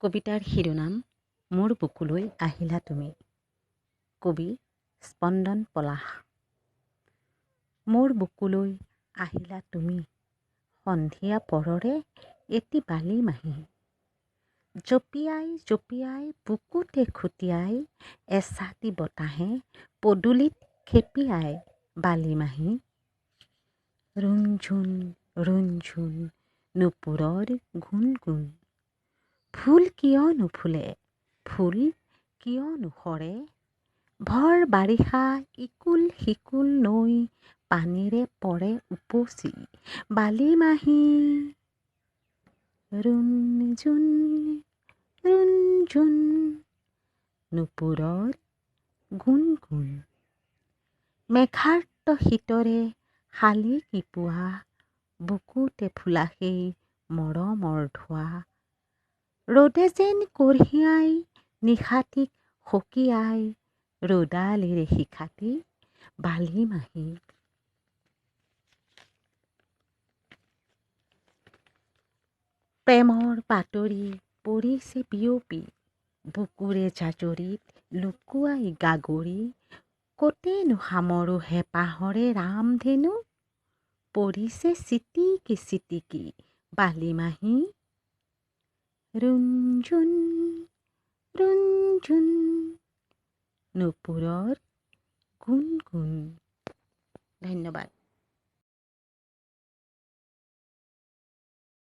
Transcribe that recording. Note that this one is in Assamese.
কবিতাৰ শিৰোনাম মোৰ বুকুলৈ আহিলা তুমি। কবি স্পন্দন পলাশ। মোৰ বুকুলৈ আহিলা তুমি, সন্ধিয়া পৰৰে এটি বালি মাহী। জপিয়াই জপিয়াই বুকুতে খুটিয়াই এছাতি বতাহে পদূলিত খেপিয়াই বালি মাহী। ৰুণঝুন ৰুণঝুন নুপুৰৰ গুণ গুণ, ফুল কিয় নুফুলে, ফুল কিয় নুসৰে, ভৰ বাৰিষা ইকুল সিকুল নৈ পানীৰে পৰে উপচি বালি মাহী। ৰুণঝুন ৰুণঝুন নুপুৰৰ গুণ গুণ, মেঘাৰ্ত শীতৰে শালি কিপোৱা, বুকুতে ফুলা সেই মৰমৰ ধোৱা। ৰ'দে যেন কঢ়িয়াই নিশাটিক সকিয়াই, ৰ'দালিৰে শিখাটি বালি মাহী। প্ৰেমৰ বাতৰি পৰিছে বিয়পি, বুকুৰে জাজৰিত লুকুৱাই গাগৰি। কতেনো সামৰো হেঁপাহৰে ৰামধেনু, পৰিছে চিটিকি চিটিকি বালি মাহী। ৰুণঝুন ৰুণঝুন নুপুৰৰ গুণ গুণ। ধন্যবাদ।